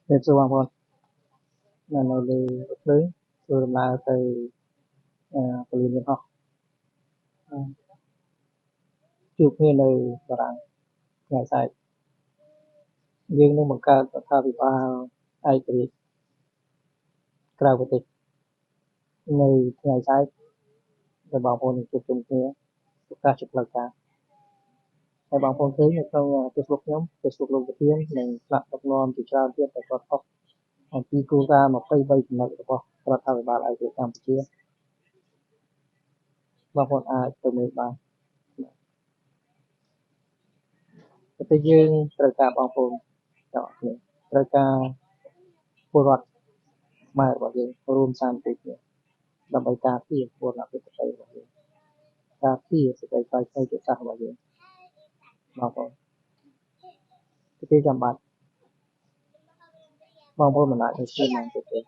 Để cho bằng con là nó lên tới rồi là tới cái liên học chụp như này và rằng ngày sai nhưng nó một ca bị ba ai thì cao cái này ngày sai rồi bằng con chụp chung kia ca chụp là ca hay bằng con thấy như trong Facebook nhóm Facebook luôn cái tiếng mình lạc đọc non thì ra tiếp phải có học khi cô ra mà quay bay thì nó có và thao bà lại Việt Nam chia bằng con ai từ mình ba cái dương trời ca bằng con đó trời ca phù hợp mai bảo hiểm room san tiếtដើម្បីការពារពលរដ្ឋប្រទេសរបស់យើងការពារសេចក្តីថ្លៃថ្នូរជាតិសាសន៍របស់យើងបងប្អូនទីចាំបាច់បងប្អូនមិនអាចទៅជឿនឹងប្រទេស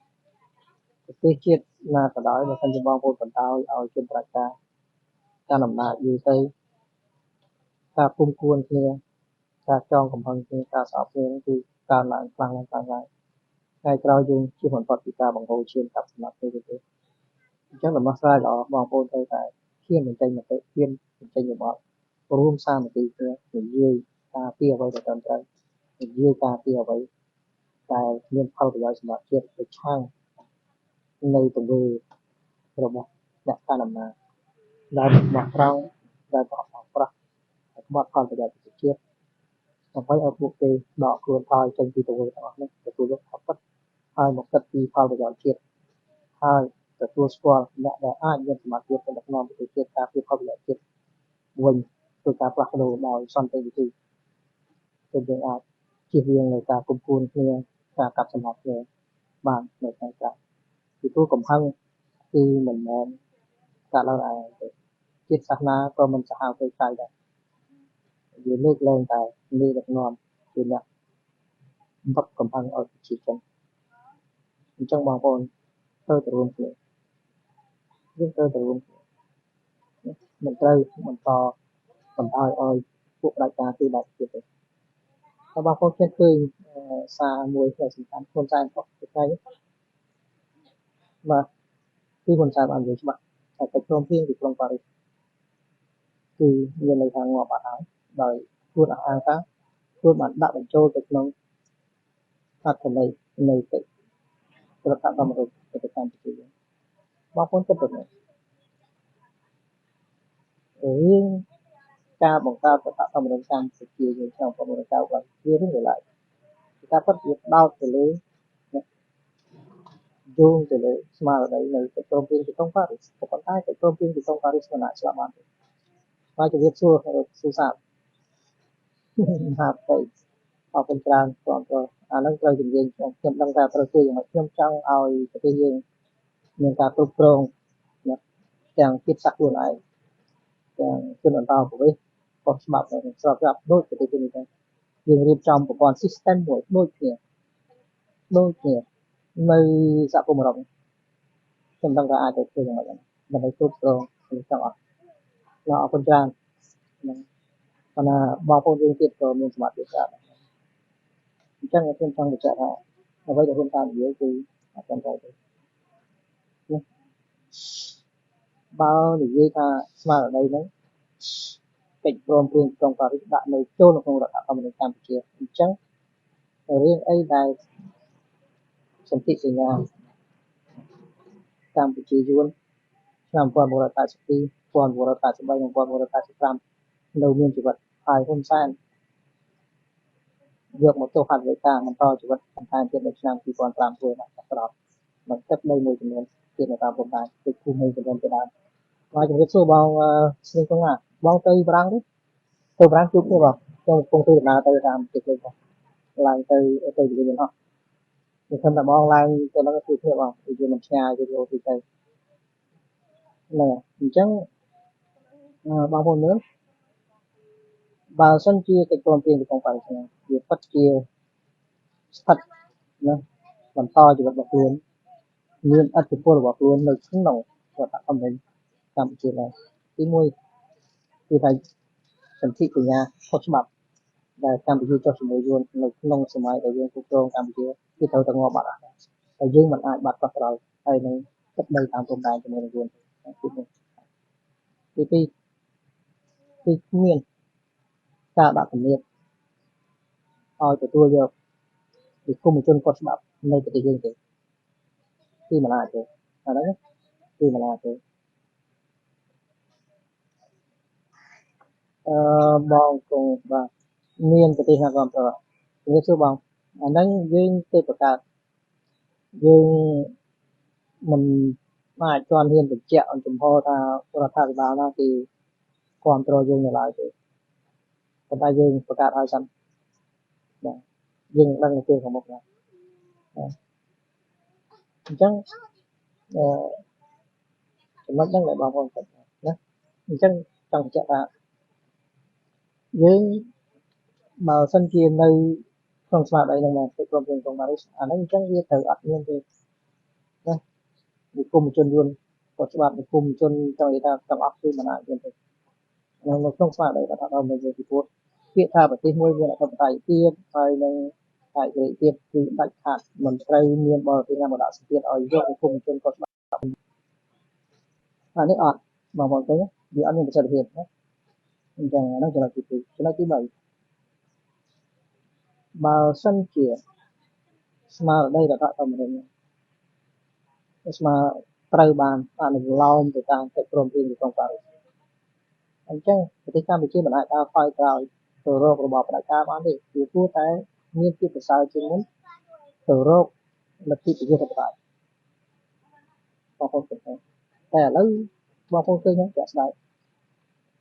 ជាតិណាក៏ដោយបើសិនជាបងប្អូនបណ្ដោយឲ្យជនប្រកាសកាន់អំណាចយូរទៅការគុំគួនគ្នាការចងកំហឹងគ្នាការស្អប់គ្នាគឺកើនឡើងខ្លាំងឡើងថ្ងៃក្រោយយើងជៀសមិនផុតពីការបង្ហូរឈាមកាប់សម្លាប់គ្នាទេអញ្ចឹងដំណោះស្រាយល្អបងប្អូនត្រូវតែឈានបញ្ចេញមតិឈានបញ្ចេញយោបល់រួមសាមគ្គីគ្នានិយាយការពារអ្វីដែលត្រឹមត្រូវនិយាយការពារអ្វីដែលមានផលប្រយោជន៍សម្រាប់ជាតិប្រឆាំងនៅទង្វើរបស់អ្នកកាន់អំណាចដែលមកត្រង់ដែលបោះបោប្រាស់ខ្បត់ផលប្រយោជន៍ប្រជាជាតិដើម្បីឲ្យពួកគេដកខ្លួនថយចេញពីទង្វើទាំងអស់នេះទទួលយកផលពិតហើយមកគិតពីផលប្រយោជន៍ជាតិហើយទទួលស្គាល់អ្នកដែលអាចមានសមត្ថភាពក្នុងដឹកនាំប្រទេសជាតិការពារផលប្រយោជន៍ជាតិវិញធ្វើការផ្លាស់ប្ដូរដោយសន្តិវិធីគឺយើងអាចជៀសវាងនៅការគុំគួនគ្នាការកាប់សម្លាប់គ្នាបាននៅថ្ងៃក្រោយពីព្រោះកំហឹងគឺមិនមែនកើតឡើងឯងទេជាតិសាសនាក៏មិនសាហាវទៅក្រៅដែរវាលើកលែងតែមេដឹកនាំជាអ្នកបត់កំហឹងឲ្យប្រជាជនអញ្ចឹងបងប្អូនត្រូវទៅរួមគ្នាយើងត្រូវទៅរួមគ្នាមិនត្រូវបន្តបណ្ដោយឲ្យពួកផ្ដាច់ការគឺដាច់ទៀតទេតែបងប្អូនឃើញសារមួយដែលសំខាន់ខ្លួនតែអស់ថ្ងៃនេះបាទគឺហ៊ុនសែនបាននិយាយច្បាស់តែកិច្ចព្រមព្រៀងទីក្រុងប៉ារីសគឺមានន័យថាងាប់បាត់ហើយដោយខ្លួនអះអាងថាខ្លួនបានដាក់បញ្ចូលទៅក្នុងអត្ថន័យនៃកិច្ចរដ្ឋធម្មនុញ្ញប្រទេសកម្ពុជាបងប្អូនគិតទៅរឿងការបង្កើតរដ្ឋធម្មនុញ្ញកម្ពុជាយើងក្នុង1990វារឿងឡើយការពិតវាផ្ដោតទៅលើយោងទៅលើស្មារតីនៃកិច្ចព្រមព្រៀងទីក្រុងប៉ារីសក៏ប៉ុន្តែកិច្ចព្រមព្រៀងទីក្រុងប៉ារីសមិនអាចឆ្លាប់បានទេហើយជំរាបសួរស៊ូសាបហាប់ទៅអរគុណច្រើនបងប្អូនអានឹងត្រូវជំនាញខ្ញុំដឹងថាត្រូវជួយយ៉ាងម៉េចខ្ញុំចង់ឲ្យប្រទេសយើងមានការគ្រប់គ្រងទាំងជាតិសាសន៍ខ្លួនឯងទាំងជនអន្តោប្រវេសន៍ខុសច្បាប់ស្របច្បាប់ដូចប្រទេសនេះដែរយើងរៀបចំប្រព័ន្ធ system មួយដូចគ្នានៅសហគមន៍អឺរ៉ុបខ្ញុំដឹងថាអាចទៅធ្វើយ៉ាងម៉េចដើម្បីគ្រប់គ្រងទាំងអស់អរគុណច្រើនប៉ុន្តែបងប្អូនយើងទៀតក៏មានសមត្ថភាពដែរអញ្ចឹងខ្ញុំចង់បញ្ជាក់ថាអ្វីដែលហ៊ុនសែននិយាយគឺអត់ត្រឹមត្រូវទេបើនិយាយថាស្មារតីហ្នឹងកិច្ចព្រមព្រៀងក្រុងប៉ារីសដាក់នៅចូលនៅក្នុងរដ្ឋធម្មនុញ្ញកម្ពុជាអញ្ចឹងរឿងអីដែលសន្ធិសញ្ញាកម្ពុជាយួនឆ្នាំ1982 1983និង1985នៅមានជីវិតហើយហ៊ុនសែនយកមកទោសហត្ថលេខាបន្តជីវិតបន្ថែមទៀតនៅឆ្នាំ2005ធ្វើមកស្របបន្តិចនៅមួយចំនួនទៀតនៅតាមព្រំដែនគឺភូមិចំនួនជាដើមហើយជំរាបសួរបងស្រីកុងណាបងទៅបារាំងទេទៅបារាំងជួបគ្នាបងខ្ញុំកំពុងធ្វើដំណើរទៅតាមប្រទេសលេងបងឡើងទៅវិមានអស់ខ្ញុំថាបងឡើងទៅនឹងជួបគ្នាបងវាមិនឆ្ងាយទេអូទីទៅហ្នឹងអញ្ចឹងបងប្អូនមើលបើសិនជាកិច្ចព្រមព្រៀងទីក្រុងប៉ារីសវាពិតជាស្ថិតណាបន្តជីវិតរបស់ខ្លួនមានអធិបុលរបស់ខ្លួននៅក្នុងរដ្ឋធម្មនុញ្ញកម្ពុជាឡើយទី1គឺថាសន្ធិសញ្ញាខុសច្បាប់ ដែលកម្ពុជាចុះជាមួយយួននៅក្នុងសម័យដែលយើងគ្រប់គ្រងកម្ពុជាគឺត្រូវតែងាប់បាត់ហើយតែយើងមិនអាចបាត់បោះក្រោយហើយនឹងទឹកដីតាមព្រំដែនជាមួយនឹងយួនទី1ទី2គឺគ្មានការដាក់គំនាបឲ្យទទួលយកពីគុំជនគាត់ច្បាប់នៅប្រទេសយើងទេគឺមិនអាចទេអាហ្នឹងគឺមិនអាចទេបងគង់បាទមានប្រទេសណាគ្រប់គ្រងជំរាបសួរបងអាហ្នឹងយើងទៅបង្កើតយើងមិនអាចទាន់ហ៊ានបញ្ជាក់អំចំហថារដ្ឋាភិបាលណាគឺគ្រប់គ្រងយើងនៅឡើយទេប៉ុន្តែយើងបង្កើតឲ្យសិនបាទយើងដឹងនៅពេលខាងមុខណាអញ្ចឹងចំណុចហ្នឹងដែលបងប្អូនគិតណាអញ្ចឹងចង់បញ្ជាក់ថាយើងបើសិនជានៅក្នុងស្មារតីហ្នឹងណាព្រមព្រៀងក្រុងប៉ារីសអាហ្នឹងអញ្ចឹងវាត្រូវអត់មានទេណានិគមជនយួនក៏ច្បាប់និគមជនចង់និយាយថាទាំងអស់គឺមិនអាចមានទេនៅក្នុងស្មារតីរដ្ឋធម្មនុញ្ញពីព្រោះពាក្យថាប្រទេសមួយមានអធិបតេយ្យទៀតហើយនឹងឯករាជ្យទៀតគឺដាច់ខាតមិនត្រូវមានបរទេសណាមកដាក់សម្ពាធឲ្យយកនិគមជនក៏ច្បាប់អានេះអត់បងប្អូនឃើញវាអត់មានប្រសិទ្ធភាពណាអញ្ចឹងហ្នឹងចំណុចទី2ចំណុចទី3បើសិនជាស្មារតីរដ្ឋធម្មនុញ្ញស្មារត្រូវបានអនុលោមទៅតាមកិច្ចព្រមព្រៀងទីក្រុងប៉ារីសអញ្ចឹងប្រទេសកម្ពុជាមិនអាចដើរថយក្រោយទៅរករបបផ្ដាច់ការបានទេវាគួរតែមានភាពប្រសើរជាងមុនទៅរកលទ្ធិប្រជាធិបតេយ្យបងប្អូនគិតថាតែឥឡូវបងប្អូនឃើញហ្នឹងជាក់ស្ដែង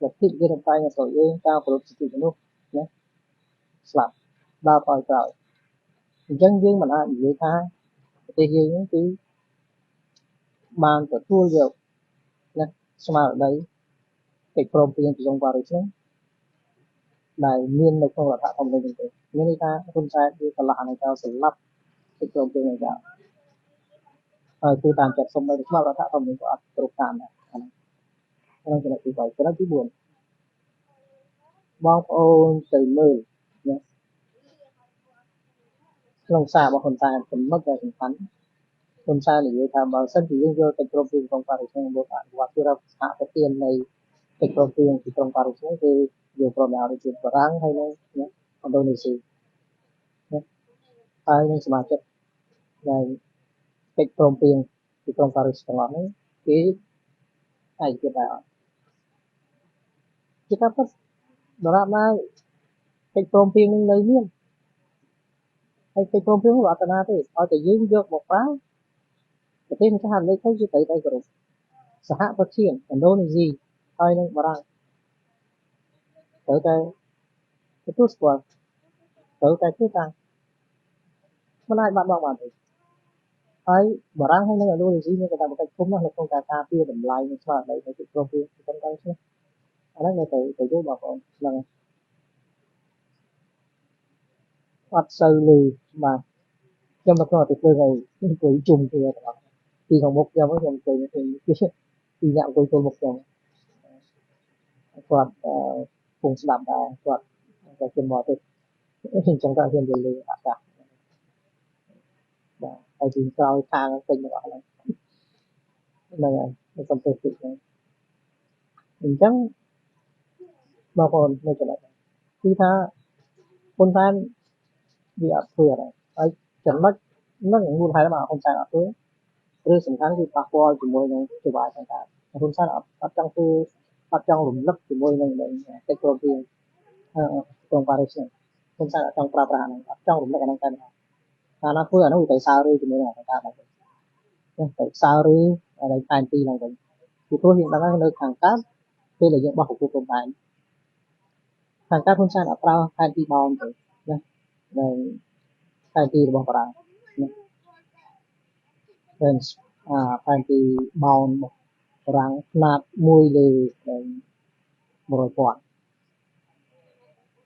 លទ្ធិប្រជាធិបតេយ្យនៅស្រុកយើងការគោរពសិទ្ធិមនុស្សណាស្លាប់ដើរថយក្រោយអញ្ចឹងយើងមិនអាចនិយាយថាប្រទេសយើងហ្នឹងគឺបានទទួលយកណាស្មារតីកិច្ចព្រមព្រៀងទីក្រុងប៉ារីសហ្នឹងដែលមាននៅក្នុងរដ្ឋធម្មនុញ្ញទេមានន័យថាហ៊ុនសែនវាកន្លះអានឹងចោលសម្លាប់កិច្ចព្រមព្រៀងហ្នឹងចោលហើយគឺតាមចិត្តសម្បត្តិច្បាប់រដ្ឋធម្មនុញ្ញក៏អត់គ្រប់តាមដែរអាហ្នឹងចំណុចទី3ចំណុចទី4បងប្អូនទៅមើលណាក្នុងសាររបស់ហ៊ុនសែនចំណុចដែលសំខាន់ហ៊ុនសែននិយាយថាបើសិនជាយើងយកកិច្ចព្រមព្រៀងក្រុងប៉ារីសមកអនុវត្តគឺរដ្ឋសហប្រទាននៃកិច្ចព្រមព្រៀងទីក្រុងប៉ារីសហ្នឹងគឺយើងព្រមទាំងរដ្ឋជាតិបារាំងហើយនឹងឥណ្ឌូនេស៊ីហើយនឹងសមាជិកដែលកិច្ចព្រមព្រៀងទីក្រុងប៉ារីសទាំងអស់ហ្នឹងគឺឯកភាពដែរអត់ជាការពិតដរាបណាកិច្ចព្រមព្រៀងនឹងនៅមានហើយកិច្ចព្រមព្រៀងវាអត់ណាទេឲ្យតែយើងយកមកប្រើប្រទេសម្ចាស់អាមេរិកទៅជាត្រូវតែគោរពសហប្រធានឥណ្ឌូនេស៊ីហើយនឹងបារាំងត្រូវតែទទួលស្គាល់ត្រូវតែធ្វើតាមមិនអាចបាត់បង់បានទេហើយបារាំងហើយនឹងឥណ្ឌូនេស៊ីមានកាតព្វកិច្ចធំណាស់នៅក្នុងការការពារតម្លៃនិងស្មារតីនៃកិច្ចព្រមព្រៀងទីក្រុងប៉ារីសនេះអាហ្នឹងនៅទៅយល់បងប្អូនហ្នឹងអត់សូវលឺបាទខ្ញុំនៅក្នុងអតិថិជនអង្គុយជុំគ្នាទាំងអស់ពីខាងមុខខ្ញុំអង្គុយពីអ្នកអង្គុយទល់មុខខ្ញុំគាត់ពងស្ដាប់ដែរគាត់តែជិះមកទៅអញ្ចឹងគាត់ហ៊ានយល់លឺអាកាសបាទហើយទីក្រោយខាងពេញទាំងអស់ហ្នឹងហើយសំពេចតិចហ្នឹងអញ្ចឹងបងប្អូននៅចំណុចគឺថាហ៊ុនសែនវាអត់ធ្វើអីហើយចំណុចហ្នឹងមូលហេតុរបស់ហ៊ុនសែនអត់ធ្វើឬសំខាន់គឺប៉ះពាល់ជាមួយនឹងសេវាខាងការហ៊ុនសែនអត់ចង់ធ្វើអត់ចង់រំលឹកជាមួយនឹងកិច្ចព្រមព្រៀងក្រុងប៉ារីសហ្នឹងហ៊ុនសែនអត់ចង់ប្រើប្រាស់ហ្នឹងអត់ចង់រំលឹកអាហ្នឹងតែថាណាធ្វើអាហ្នឹងវាទៅសើឬជាមួយនឹងអាការដែរទៅសើឬอะไรផែនទីហ្នឹងវិញពីព្រោះយើងដឹងហើយនៅខាងកើតពេលដែលយើងបោះប្រគល់ព្រំដែនខាងកើតហ៊ុនសែនអត់ប្រើផែនទីបោមទេណាដែលផែនទីរបស់បារាំងណាเป็นផែនទីបោនបារាំងຂະຫນາດ1លើ100,000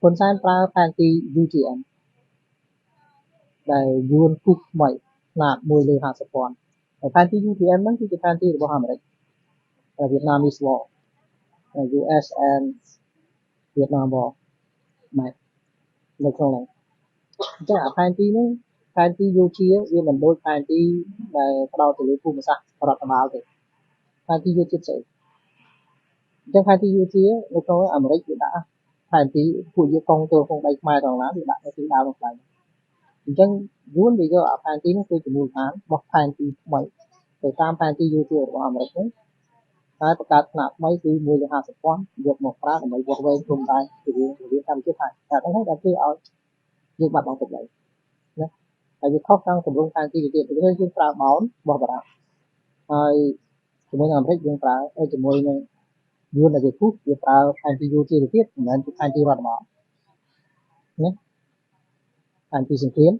ហ៊ុនសែនប្រើផែនទី UTM ដែលយួនគូសថ្មីຂະຫນາດ1លើ50,000ហើយផែនទី UTM ហ្នឹងគឺជាផែនទីរបស់អាមេរិកVietnamese War US and Vietnam War map នៅក្នុងហ្នឹងអញ្ចឹងអាផែនទីនេះផែនទីយោធាវាមិនដូចផែនទីដែលផ្ដោតទៅលើភូមិសាស្ត្ររដ្ឋបាលទេផែនទីយោធាស្អីអញ្ចឹងផែនទីយោធានៅក្នុងអាមេរិកវាដាក់ផែនទីពួកយើងកងទ័ពក្នុងដីខ្មែរទាំងឡានវាដាក់នៅទីដើមនោះដែរអញ្ចឹងយួនវាយកអាផែនទីនេះគឺជាមូលដ្ឋានរបស់ផែនទីថ្មីទៅតាមផែនទីយោធារបស់អាមេរិកនេះហើយបង្កើតថ្នាក់ថ្មីគឺ1លើ50,000យកមកប្រើដើម្បីវាស់វែងព្រំដែនរវាងកម្ពុជាថៃតែហ្នឹងដែលធ្វើឲ្យយើងបាត់បង់ទឹកដីណាហើយវាខុសខាងទម្រង់ផែនទីទៀតគឺយើងប្រើបោនរបស់បារាំងហើយជាមួយនឹងអាមេរិកយើងប្រើជាមួយនឹងយួនដែលវាគូសវាប្រើផែនទីយោធាទៀតមិនមែនជាផែនទីរដ្ឋបាលណាផែនទីសង្គ្រាម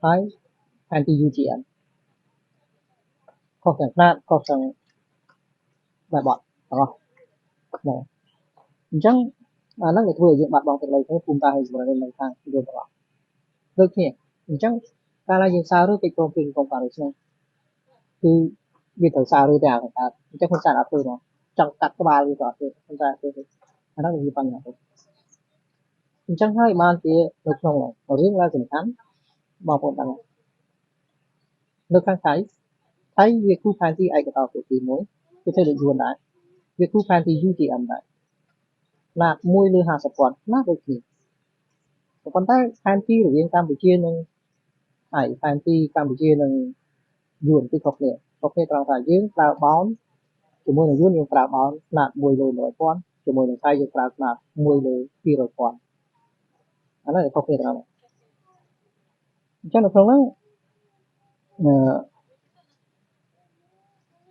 ហើយផែនទី UGM ខុសទាំងຂະຫນາດខុសទាំងបែបបទទាំងអស់ហ្នឹងអញ្ចឹងអាហ្នឹងវាធ្វើឲ្យយើងបាត់បង់ទឹកដីទៅភូមិតាហើយសម្រាប់នៅខាងយួនទាំងអស់ដូចគ្នាអញ្ចឹងកាលណាយើងសាររើកិច្ចព្រមព្រៀងក្រុងប៉ារីសហ្នឹងគឺវាត្រូវសាររើតែអាខាងកើតអញ្ចឹងហ៊ុនសែនអត់ធ្វើទេចង់កាត់ក្បាលវាក៏អត់ធ្វើហ៊ុនសែនអត់ធ្វើទេអាហ្នឹងវាបញ្ហាទៅអញ្ចឹងហើយបានជានៅក្នុងរឿងដែលសំខាន់បងប្អូនដឹងនៅខាងថៃវាគូផែនទីឯកតោភាគីមួយគឺធ្វើដូចយួនដែរវាគូផែនទី UGM ដែរណាត់1លើ50,000ណាដូចគ្នាប៉ុន្តែផែនទីរវាងកម្ពុជានិងផែនទីកម្ពុជានិងយួនគឺខុសគ្នាត្រង់ថាយើងប្រើបោនជាមួយនឹងយួនយើងប្រើបោនណាត់1លើ100,000ជាមួយនឹងថៃយើងប្រើណាត់1លើ200,000អាហ្នឹងខុសគ្នាត្រង់ហ្នឹងអញ្ចឹងនៅក្នុងហ្នឹង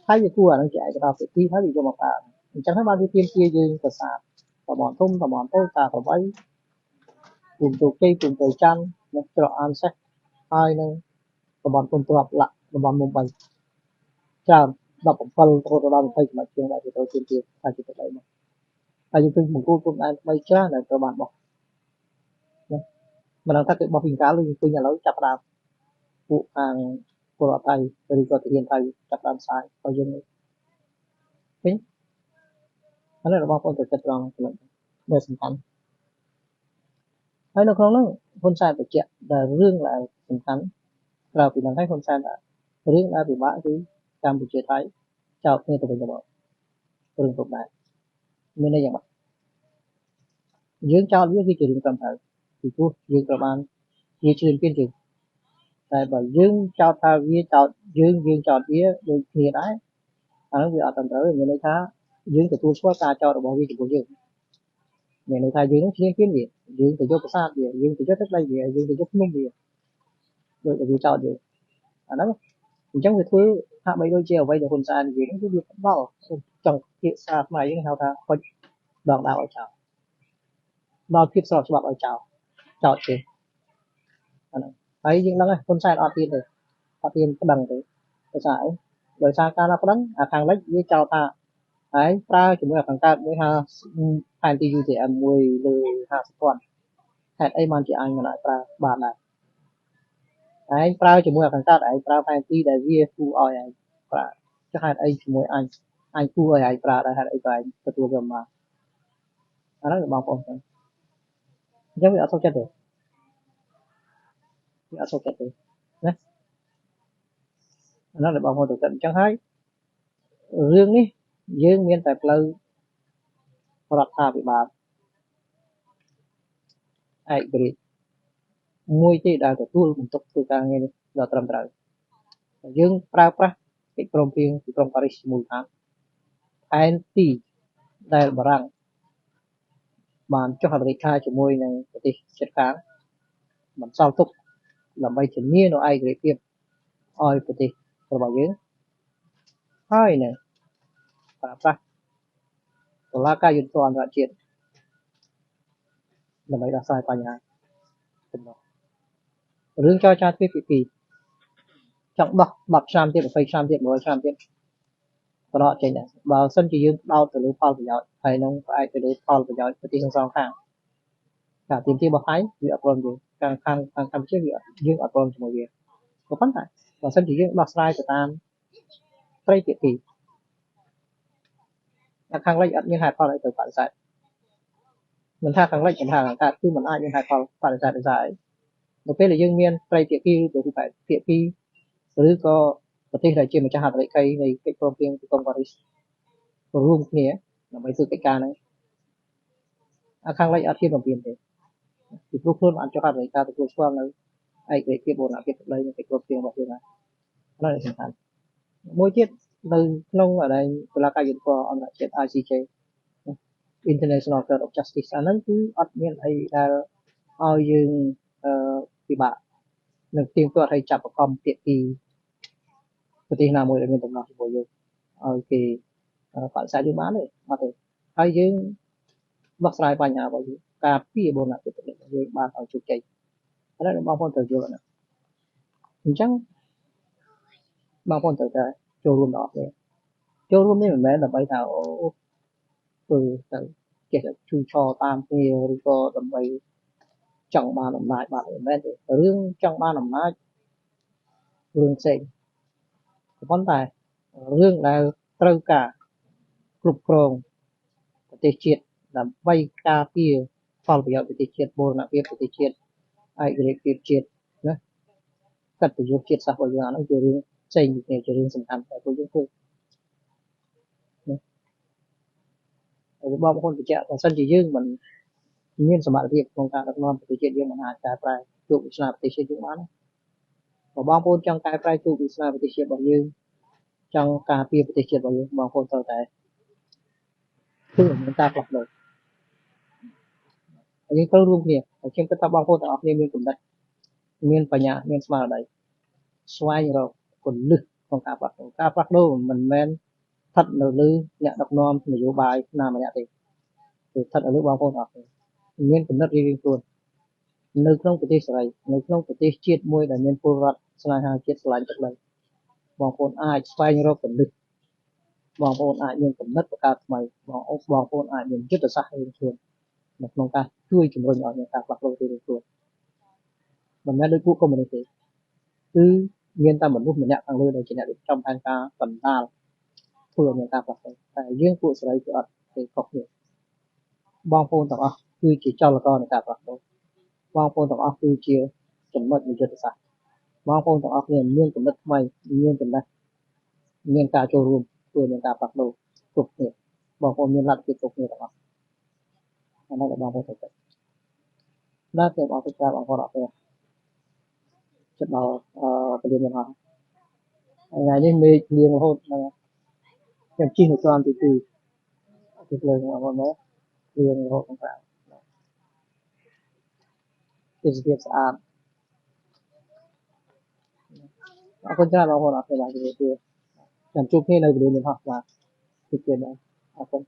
ថៃវាគួរអានឹងជាឯកតោភាគីហើយវាយកមកប្រើអញ្ចឹងហើយបានវាទាមទារយើងប្រសាទតំបន់ធំតំបន់តូចតាប្រវៃភូមិជោគជ័យភូមិព្រៃច័ន្ទនិងច្រកអានសេះហើយនឹងតំបន់គុំទ្រាប់ឡាក់តំបន់មុំ3ច្រើន17រហូតដល់20ចំណុចជាងដែលវាត្រូវទាមទារថាជាទឹកដីមកហើយយើងឃើញមង្គលព្រំដែនថ្មីច្រើនដែលត្រូវបានបោះណាមិនដឹងថាគេបោះពីកាលឬយើងឃើញឥឡូវចាប់ផ្ដើមពួកខាងពលរដ្ឋថៃឬក៏ទាហានថៃចាប់ផ្ដើមផ្សាយឲ្យយើងឃើញអានេះរបស់បងប្អូនទៅគិតត្រង់ចំណុចដែលសំខាន់ហើយនៅក្នុងហ្នឹងហ៊ុនសែនបញ្ជាក់ដែលរឿងដែលសំខាន់ក្រៅពីហ្នឹងហើយហ៊ុនសែនថារឿងដែលពិបាកគឺកម្ពុជាថៃចោទគ្នាទៅវិញទៅមករឿងព្រំដែនមានន័យយ៉ាងម៉េចយើងចោទវាគឺជារឿងត្រឹមត្រូវពីព្រោះយើងត្រូវបានវាជ្រឿនពានយើងតែបើយើងចោទថាវាចោទយើងចោទវាដូចគ្នាដែរអានោះវាអត់ត្រឹមត្រូវទេមានន័យថាយើងទទួលស្គាល់ការចោទរបស់វាចំពោះយើងមានន័យថាយើងនឹងជ្រឿនពានវាយើងទៅយកប្រាសាទវាយើងទៅយកទឹកដីវាយើងទៅយកភ្នំវាដូចវាចោទយើងអាហ្នឹងអញ្ចឹងវាធ្វើហាក់បីដូចជាអ្វីដែលហ៊ុនសែននិយាយហ្នឹងគឺវាផ្ដល់ចង់ភាសាខ្មែរយើងហៅថាហុចដងដាវឲ្យចោលដល់ភាពស្របច្បាប់ឲ្យចោលចោទគេអាហ្នឹងហើយយើងដឹងហើយហ៊ុនសែនអត់ទៀតទេអត់ទៀតប្តឹងទេដោយសារអីដោយសារការណាប្តឹងអាខាងលិចវាចោទថាហើយប្រើជាមួយអាខាងកើតមួយថាផែនទី UTM 1លើ50,000ហេតុអីបានជាអញមិនអាចប្រើបានដែរឯងប្រើជាមួយអាខាងកើតឯងប្រើផែនទីដែលវាគូឲ្យឯងប្រើចុះហេតុអីជាមួយអញគូឲ្យឯងប្រើដែរហេតុអីក៏ឯងទទួលវាមកអាហ្នឹងបងប្អូនចឹងអញ្ចឹងវាអត់សុខចិត្តទេវាអត់សុខចិត្តទេណាអាហ្នឹងដែលបងប្អូនទៅគិតអញ្ចឹងហើយរឿងនេះយើងមានតែផ្លូវរដ្ឋាភិបាលឯករាជ្យមួយទេដែលទទួលបន្ទុកធ្វើការងារនេះដ៏ត្រឹមត្រូវយើងប្រើប្រាស់កិច្ចព្រមព្រៀងទីក្រុងប៉ារីសមូលដ្ឋានផែនទីដែលបារាំងបានចុះហត្ថលេខាជាមួយនឹងប្រទេសជិតខាងបន្សល់ទុកដើម្បីធានានូវឯករាជ្យភាពឲ្យប្រទេសរបស់យើងហើយនឹងប្រើប្រាស់តុលាការយុត្តិធម៌អន្តរជាតិដើម្បីដោះស្រាយបញ្ហាទំនាស់រឿងចរចាទ្វេភាគីចង់ដោះ10ឆ្នាំទៀត20ឆ្នាំទៀត100ឆ្នាំទៀតក៏ដកចេញដែរបើសិនជាយើងដោតទៅលើផលប្រយោជន៍ហើយនឹងផ្អែកទៅលើផលប្រយោជន៍ប្រទេសទាំងសងខាងការទាមទាររបស់ថៃវាអត់ព្រមយើងខាងកម្ពុជាវាយើងអត់ព្រមជាមួយវាក៏ប៉ុន្តែបើសិនជាយើងដោះស្រាយទៅតាមត្រីភាគីខាងលិចអត់មានហេតុផលអីទៅបដិសេធ mình tha khẳng lệnh mình tha khẳng cát cứ mình ai nhưng hai phải giải giải một cái là dương miên tây tiệ kỳ rồi thì phải tiệ kỳ rồi cóประเทศไทยเชื่อมันจะหาอะไรใครในเก็บความเพียงตรงกับร่วมគ្នាដើម្បីធ្វើកិច្ចការហ្នឹងអាខាងលិចអត់ហ៊ានបំពេញទេពីព្រោះខ្លួនបានចុះហត្ថលេខាទទួលស្គាល់នៅឯករាជ្យភាពបូរណភាពទឹកដីនិងកិច្ចព្រមព្រៀងរបស់យើងហើយហ្នឹងសំខាន់មួយទៀតនៅក្នុងអដែងតុលាការយុត្តិធម៌អន្តរជាតិ ICJ International Court of Justice អាហ្នឹងគឺអត់មានអីដែលឲ្យយើងពិបាកនឹងទៀងទាត់ឲ្យចាប់បង្ខំទាក់ទីប្រទេសណាមួយដែលមានដំណោះជាមួយយើងឲ្យគេបដិសេធយើងបានទេអត់ទេហើយយើងដោះស្រាយបញ្ហារបស់យើងការពារបូរណភាពទឹកដីរបស់យើងបានឲ្យជោគជ័យអានេះបងប្អូនត្រូវយល់ណាអញ្ចឹងបងប្អូនត្រូវតែចូលរួមដល់គ្នាចូលរួមនេះមិនមែនដើម្បីថាអូធ្វើទៅចេះតែឈូឆរតាមគ្នាឬក៏ដើម្បីចង់បានអំណាចបានមិនមែនទេរឿងចង់បានអំណាចរឿងផ្សេងប៉ុន្តែរឿងដែលត្រូវការគ្រប់គ្រងប្រទេសជាតិដើម្បីការពារផលប្រយោជន៍ប្រទេសជាតិបូរណភាពប្រទេសជាតិឯករាជ្យភាពជាតិណាកិត្តិយសជាតិសាសន៍របស់យើងអានោះជារឿងផ្សេងពីគ្នាជារឿងសំខាន់តែពួកយើងធ្វើហើយបងប្អូនបញ្ជាក់បើសិនជាយើងមិនមានសមត្ថភាពក្នុងការដឹកនាំប្រទេសជាតិយើងមិនអាចកែប្រែជោគវាសនាប្រទេសជាតិយើងបានបើបងប្អូនចង់កែប្រែជោគវាសនាប្រទេសជាតិរបស់យើងចង់ការពារប្រទេសជាតិរបស់យើងបងប្អូនត្រូវតែធ្វើមានការផ្លាស់ប្ដូរយើងត្រូវរួមគ្នាហើយខ្ញុំគិតថាបងប្អូនទាំងអស់គ្នាមានគំនិតមានបញ្ញាមានស្មារតីស្វែងរកគន្លឹះក្នុងការផ្លាស់ប្ដូរការផ្លាស់ប្ដូរមិនមែនស្ថិតនៅលើអ្នកដឹកនាំនយោបាយណាម្នាក់ទេគឺស្ថិតនៅលើបងប្អូនទាំងអស់គ្នាមានគំនិតរៀងៗខ្លួននៅក្នុងប្រទេសសេរីនៅក្នុងប្រទេសជាតិមួយដែលមានពលរដ្ឋស្នេហាជាតិស្រឡាញ់ទឹកដីបងប្អូនអាចស្វែងរកគន្លឹះបងប្អូនអាចមានគំនិតបង្កើតថ្មីបងប្អូនអាចមានយុទ្ធសាស្ត្ររៀងខ្លួននៅក្នុងការជួយជំរុញឲ្យមានការផ្លាស់ប្ដូររៀងៗខ្លួនមិនមែនដោយពួកកុម្មុយនីសទេគឺមានតែមនុស្សម្នាក់ខាងលើដែលជាអ្នករៀបចំផែនការបណ្ដាលធ្វើឲ្យមានការផ្លាស់ប្ដូរតែយើងពួកសេរីគឺអត់ទេខុសគ្នាបងប្អូនទាំងអស់គឺជាចលករនៃការផ្លាស់ប្ដូរបងប្អូនទាំងអស់គឺជាចំណុចនៃយុទ្ធសាស្ត្របងប្អូនទាំងអស់គ្នាមានគំនិតថ្មីមានចំណេះមានការចូលរួមធ្វើមានការផ្លាស់ប្ដូរគ្រប់គ្នាបងប្អូនមានលទ្ធភាពគ្រប់គ្នាទាំងអស់អានោះបងប្អូនត្រូវតែដល់ខ្ញុំអរគុណបងប្អូនអរគុណចិត្តដល់ពលានយើងអស់ថ្ងៃនេះមេឃលៀងរហូតខ្ញុំជិះនៅជាន់ទី2ទីលើបងប្អូនមើលលៀងរហូតខាងក្រៅទេសភាពស្អាតអរគុណច្រើនបងប្អូនអរគុណបាទជំរាបលាចាំជួបគ្នានៅពលានយើងអស់បាទជិះទៀតបាទអរគុណ